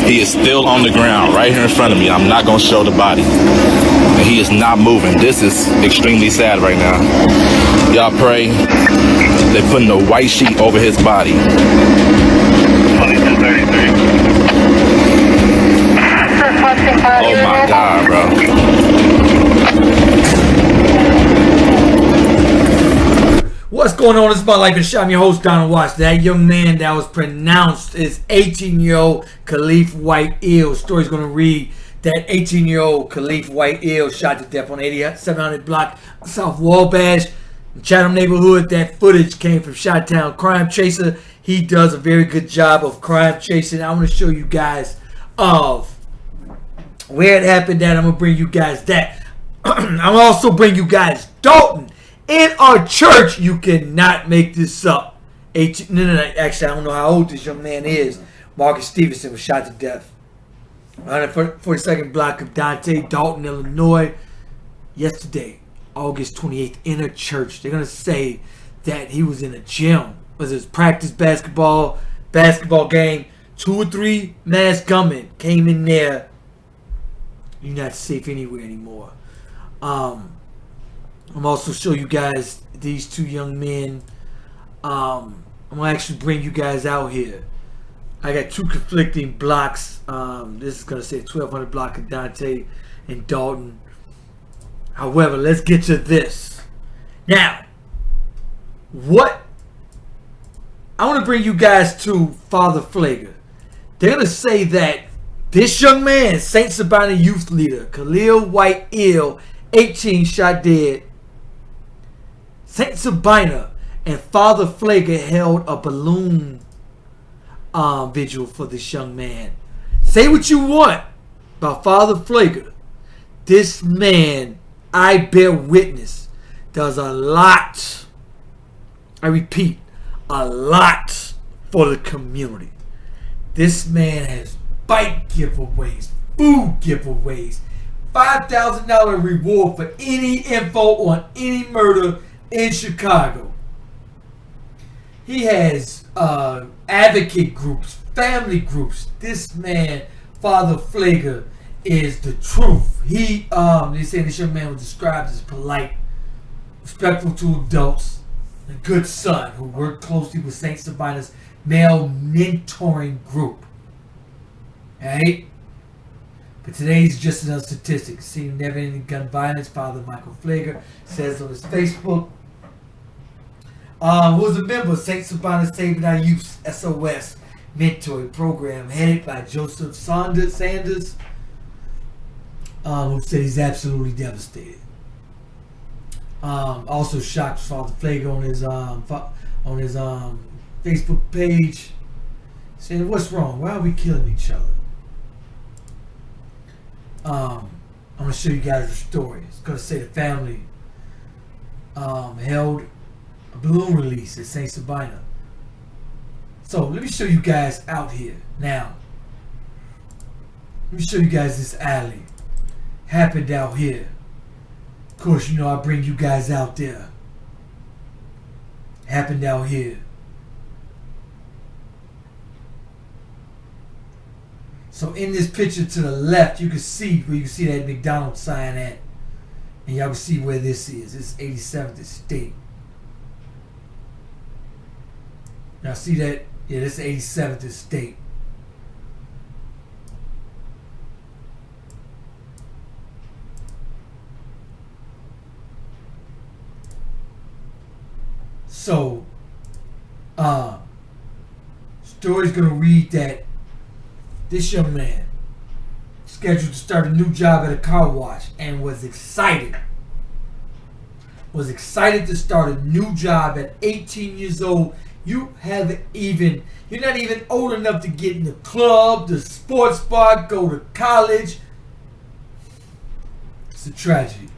He is still on the ground right here in front of me. I'm not going to show the body. And he is not moving. This is extremely sad right now. Y'all pray. They're putting a white sheet over his body. 2233. Oh my God, bro. What's going on? This is My Life in Shot. I'm your host, Donald Watts. That young man that was pronounced is 18-year-old Khalif White Ill. Story's going to read that 18-year-old Khalif White Ill shot to death on 8700 block South Wabash, Chatham neighborhood. That footage came from Chi-Town Crime Chaser. He does a very good job of crime chasing. I want to show you guys of where it happened at. I'm going to bring you guys that. I'm also bring you guys Dolton. In our church, you cannot make this up. No, actually, I don't know how old this young man is. Marcus Stevenson was shot to death. 142nd block of Dante, Dolton, Illinois. Yesterday, August 28th, in a church. They're going to say that he was in a gym. Was his practice basketball game. 2 or 3 masked gunmen came in there. You're not safe anywhere anymore. I'm also show you guys these 2 young men. I'm gonna actually bring you guys out here. I got 2 conflicting blocks. This is gonna say 1200 block of Dante and Dolton. However, let's get to this. Now, what I want to bring you guys to Father Flager. They're gonna say that this young man, Saint Sabina youth leader, Khalil White Ill, 18, shot dead. Saint Sabina and Father Flager held a balloon vigil for this young man. Say what you want about Father Flager. This man, I bear witness, does a lot. I repeat, a lot for the community. This man has bike giveaways, food giveaways, $5,000 reward for any info on any murder in Chicago. He has advocate groups, family groups. This man, Father Flager, is the truth. They say this young man was described as polite, respectful to adults, a good son who worked closely with Saint Sabina's male mentoring group. Alright? But today's just another statistic. Seeing never ending gun violence, Father Michael Flager says on his Facebook. Who was a member of St. Sabina Saving Our Youth SOS mentoring program headed by Joseph Sanders, who said he's absolutely devastated. Also shocked Father Flager on his Facebook page, saying, "What's wrong? Why are we killing each other?" I'm going to show you guys the story. It's going to say the family held a balloon release at St. Sabina. So let me show you guys out here. Now, let me show you guys this alley. Happened out here. Of course, you know I bring you guys out there. Happened out here. So in this picture to the left, you can see where you can see that McDonald's sign at. And y'all can see where this is. This is 87th State. Now see that? Yeah, this is 87th State. So, story's gonna read that this young man scheduled to start a new job at a car wash and was excited to start a new job at 18 years old. You're not even old enough to get in the club, the sports bar, go to college. It's a tragedy.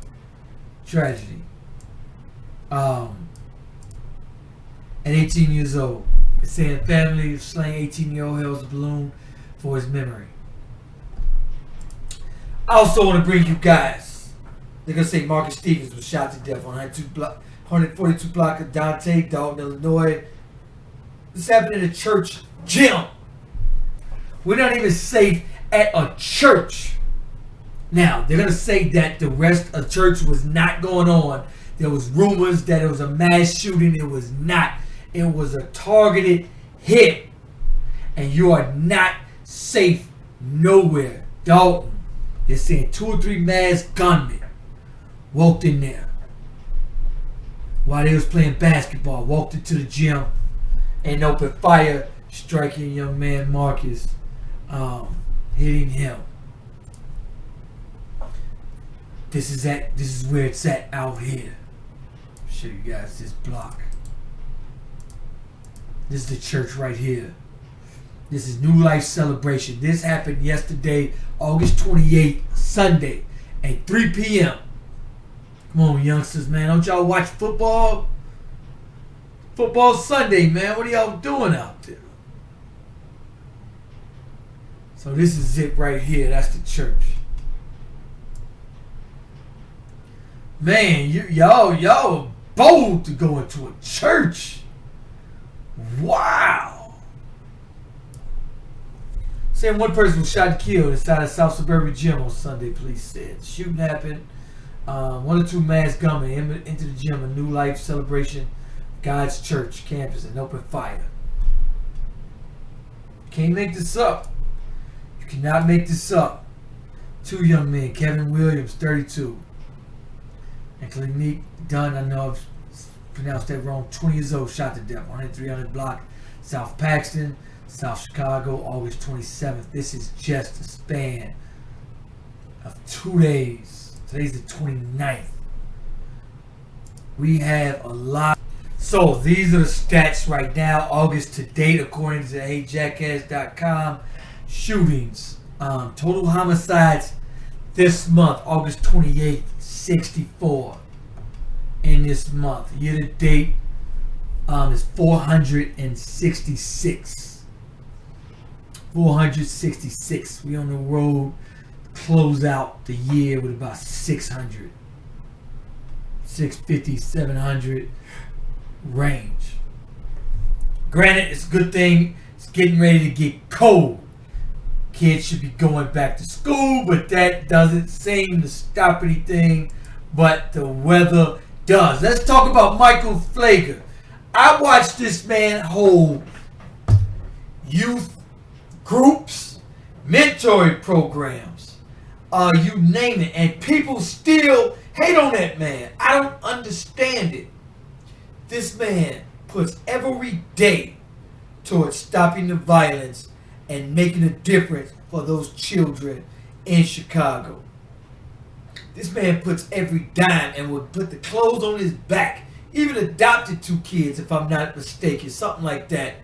At 18 years old, it's saying family of slain 18-year-old held a balloon for his memory. I also want to bring you guys. They're going to say Marcus Stevens was shot to death on 142 block of Dante, Dolton, Illinois. This happened in a church gym We're not even safe at a church. Now, they're going to say that the rest of church was not going on. There was rumors that it was a mass shooting. It was not. It was a targeted hit. And you are not safe nowhere. Dolton, they're saying 2 or 3 masked gunmen walked in there while they was playing basketball, walked into the gym and opened fire, striking young man Marcus, hitting him. This is where it's at out here. I'll show you guys this block. This is the church right here. This is New Life Celebration. This happened yesterday, August 28th, Sunday, at 3 p.m. Come on, youngsters, man. Don't y'all watch football? Football Sunday, man. What are y'all doing out there? So this is it right here. That's the church. Man, y'all bold to go into a church. Wow. Saying one person was shot and killed inside a South Suburban gym on Sunday, police said. Shooting happened. 1 or 2 masked gunmen into the gym, a New Life Celebration, God's Church campus, and opened fire. Can't make this up. You cannot make this up. 2 young men, Kevin Williams, 32, and Clinique Dunn, I know I've pronounced that wrong, 20 years old, shot to death on 300 block, South Paxton, South Chicago, August 27th. This is just a span of 2 days. Today's the 29th. We have a lot. So these are the stats right now, August to date, according to HeyJackass.com. Shootings, total homicides this month, August 28th, 64 in this month. Year to date is 466. 466. We on the road to close out the year with about 600. 650, 700 range. Granted, it's a good thing. It's getting ready to get cold. Kids should be going back to school, but that doesn't seem to stop anything. But the weather does. Let's talk about Michael Flager. I watched this man hold youth groups, mentoring programs, you name it, and people still hate on that man. I don't understand it. This man puts every day towards stopping the violence and making a difference for those children in Chicago. This man puts every dime and would put the clothes on his back. Even adopted 2 kids, if I'm not mistaken, something like that.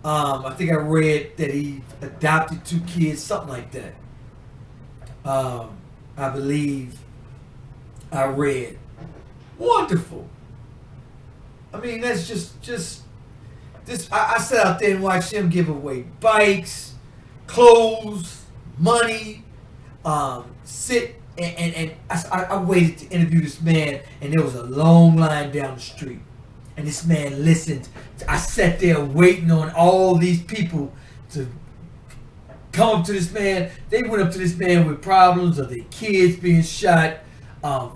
I think I read that he adopted 2 kids, something like that. I believe I read. Wonderful. I mean, that's just this. I sat out there and watched him give away bikes, clothes, money, sit and I waited to interview this man, and there was a long line down the street, and this man listened. I sat there waiting on all these people to come up to this man. They went up to this man with problems of their kids being shot,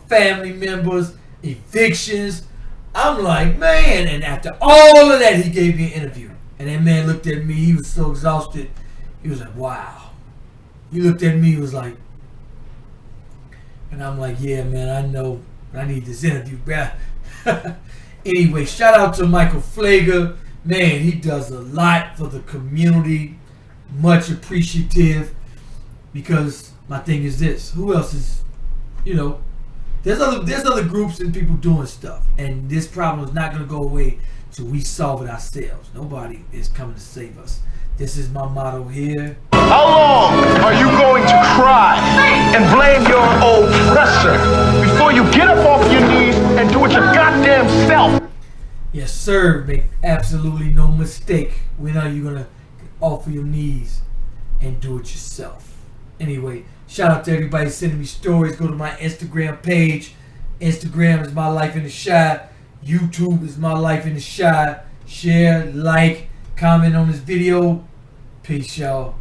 family members, evictions. I'm like, man, and after all of that, he gave me an interview. And that man looked at me, he was so exhausted. He was like, wow. He looked at me, he was like, and I'm like, yeah, man, I know. I need this interview, bruh. Anyway, shout out to Michael Flager. Man, he does a lot for the community. Much appreciative. Because my thing is this. Who else is, there's other groups and people doing stuff. And this problem is not going to go away till we solve it ourselves. Nobody is coming to save us. This is my motto here. How long are you going to cry and blame your oppressor before you get up off your knees and do it your goddamn self? Yes, sir. Make absolutely no mistake. When are you going to get off of your knees and do it yourself? Anyway, shout out to everybody sending me stories. Go to my Instagram page. Instagram is My Life in the Shy. YouTube is My Life in the Shy. Share, like, comment on this video. Peace, y'all.